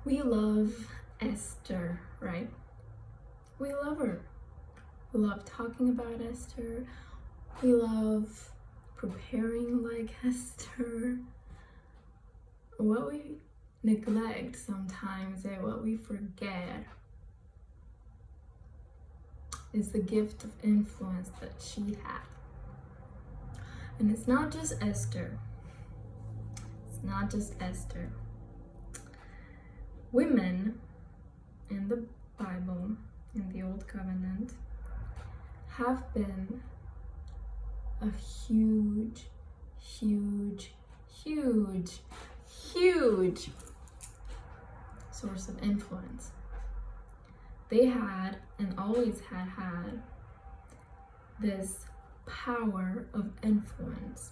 We love Esther, right? We love her. We love talking about Esther. We love preparing like Esther. What we neglect sometimes and what we forget is the gift of influence that she had. And it's not just Esther. It's not just Esther. Women in the Bible, in the Old Covenant, have been a huge, huge, huge, huge source of influence. They had and always had this power of influence.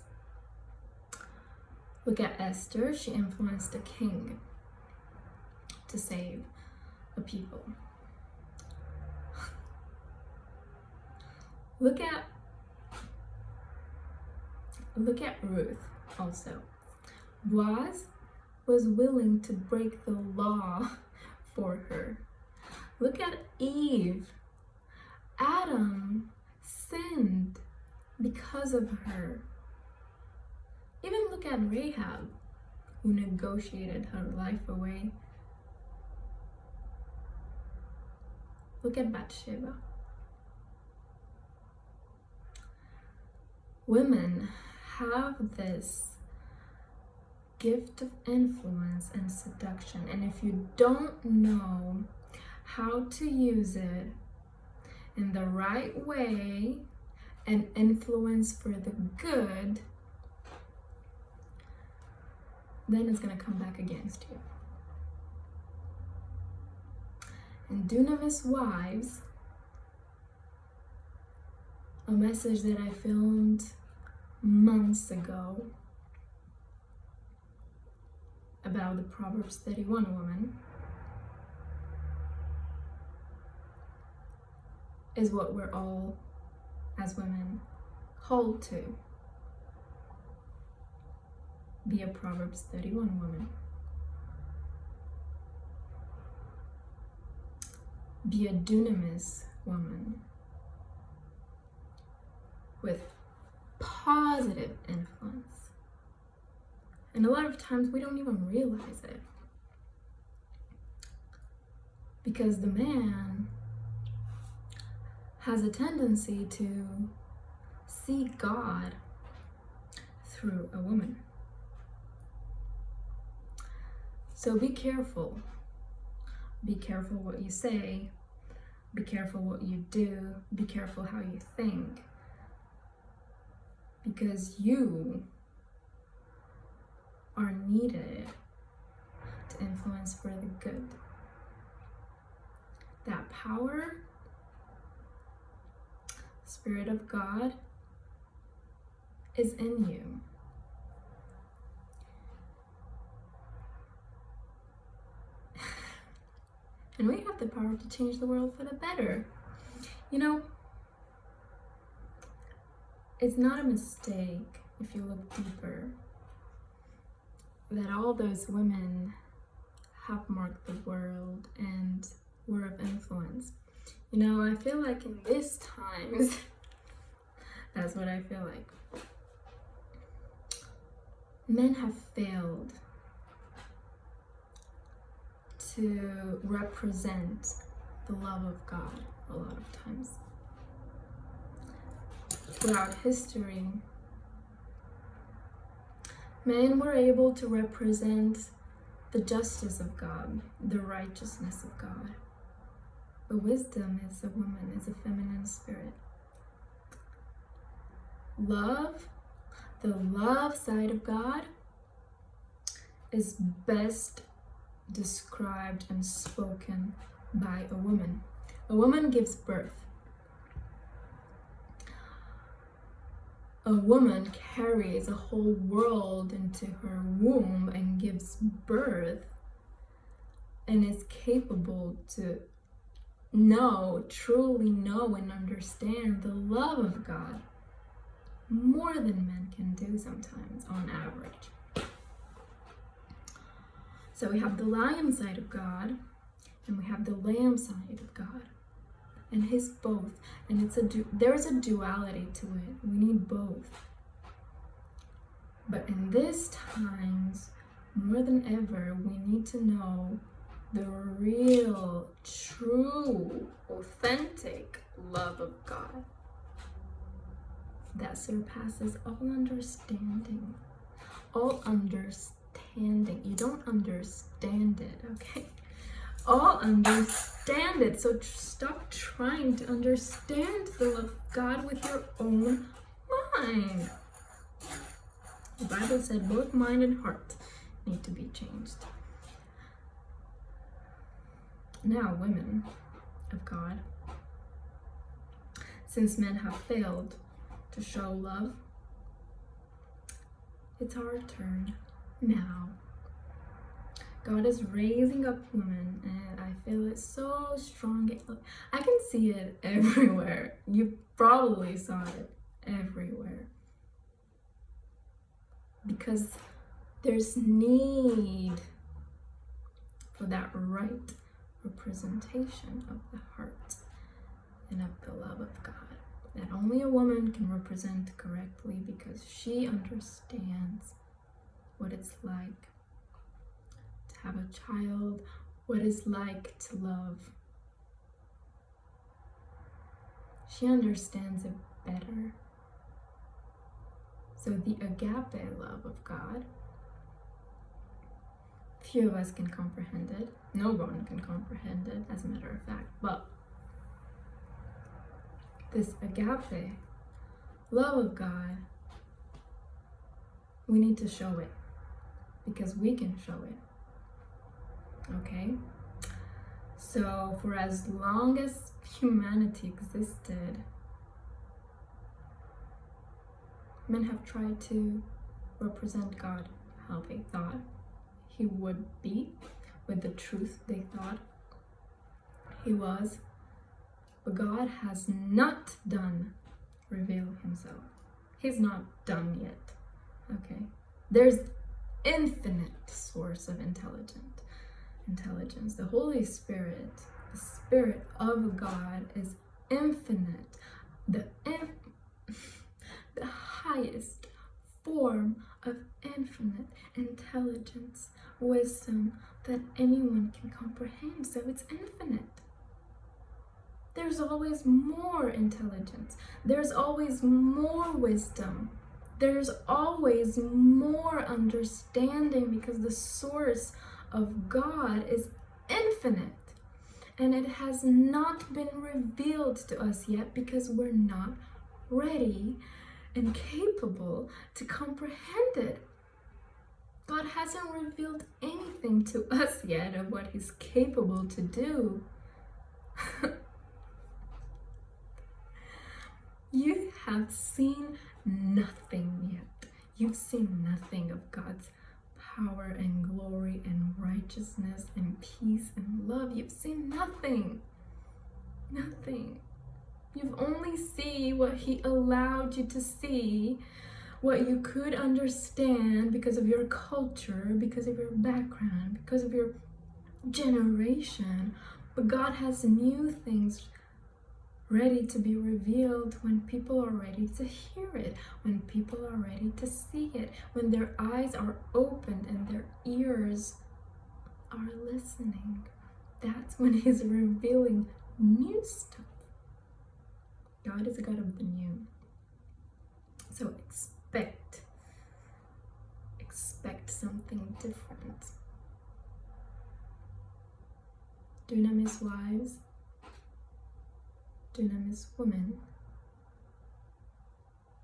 Look at Esther. She influenced a king to save a people. Look at Ruth also. Boaz was willing to break the law for her. Look at Eve. Adam sinned because of her. Even look at Rahab, who negotiated her life away. Look at Bathsheba. Women have this gift of influence and seduction, and if you don't know how to use it in the right way and influence for the good, then it's going to come back against you. And Dunamis Wives, a message that I filmed months ago about the Proverbs 31 woman, is what we're all, as women, called to. Be a Proverbs 31 woman. Be a Dunamis woman with positive influence. And a lot of times we don't even realize it, because the man has a tendency to see God through a woman. So be careful. Be careful what you say. Be careful what you do. Be careful how you think. Because you are needed to influence for the good. That power, Spirit of God, is in you. And we have the power to change the world for the better. You know, it's not a mistake, if you look deeper, that all those women have marked the world and were of influence. You know, I feel like in these times, that's what I feel like. Men have failed to represent the love of God a lot of times. Throughout history, men were able to represent the justice of God, the righteousness of God. But wisdom is a woman, is a feminine spirit. Love, the love side of God, is best described and spoken by a woman. A woman gives birth. A woman carries a whole world into her womb and gives birth and is capable to truly know and understand the love of God more than men can do sometimes on average. So we have the lion side of God, and we have the lamb side of God. And He's both. And there's a duality to it. We need both. But in these times, more than ever, we need to know the real, true, authentic love of God that surpasses all understanding. All understanding. You don't understand it, okay? All understand it. So stop trying to understand the love of God with your own mind. The Bible said both mind and heart need to be changed. Now, women of God, since men have failed to show love, it's our turn now. God is raising up women, and I feel it so strong. I can see it everywhere. You probably saw it everywhere. Because there's need for that right representation of the heart and of the love of God. That only a woman can represent correctly because she understands what it's like to have a child, what it's like to love. She understands it better. So the agape love of God, few of us can comprehend it. No one can comprehend it, as a matter of fact. But this agape love of God, we need to show it because we can show it. Okay? So for as long as humanity existed, men have tried to represent God how they thought He would be, with the truth they thought He was. But God has not done reveal Himself. He's not done yet. Okay? There's infinite source of intelligence. The Holy Spirit, the Spirit of God, is infinite. The highest form of infinite intelligence, wisdom that anyone can comprehend. So it's infinite. There's always more intelligence. There's always more wisdom. There's always more understanding because the source of God is infinite. And it has not been revealed to us yet because we're not ready and capable to comprehend it. God hasn't revealed anything to us yet of what He's capable to do. You have seen nothing yet. You've seen nothing of God's power and glory and righteousness and peace and love. You've seen nothing. Nothing. You've only seen what He allowed you to see, what you could understand because of your culture, because of your background, because of your generation. But God has new things ready to be revealed when people are ready to hear it, when people are ready to see it, when their eyes are opened and their ears are listening. That's when He's revealing new stuff. God is a God of the new. So expect something different. Dunamis wives, Dunamis women,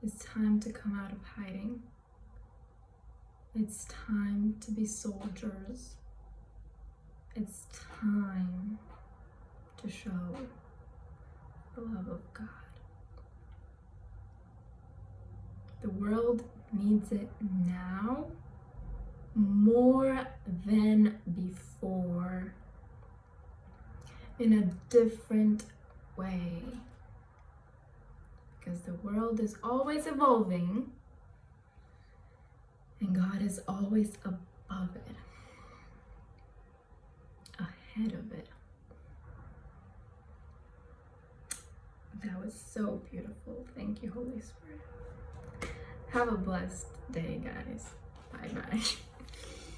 it's time to come out of hiding. It's time to be soldiers. It's time to show the love of God. The world needs it now more than before, in a different way, because the world is always evolving and God is always above it. ahead of it. That was so beautiful. Thank you, Holy Spirit. Have a blessed day, guys. Bye-bye.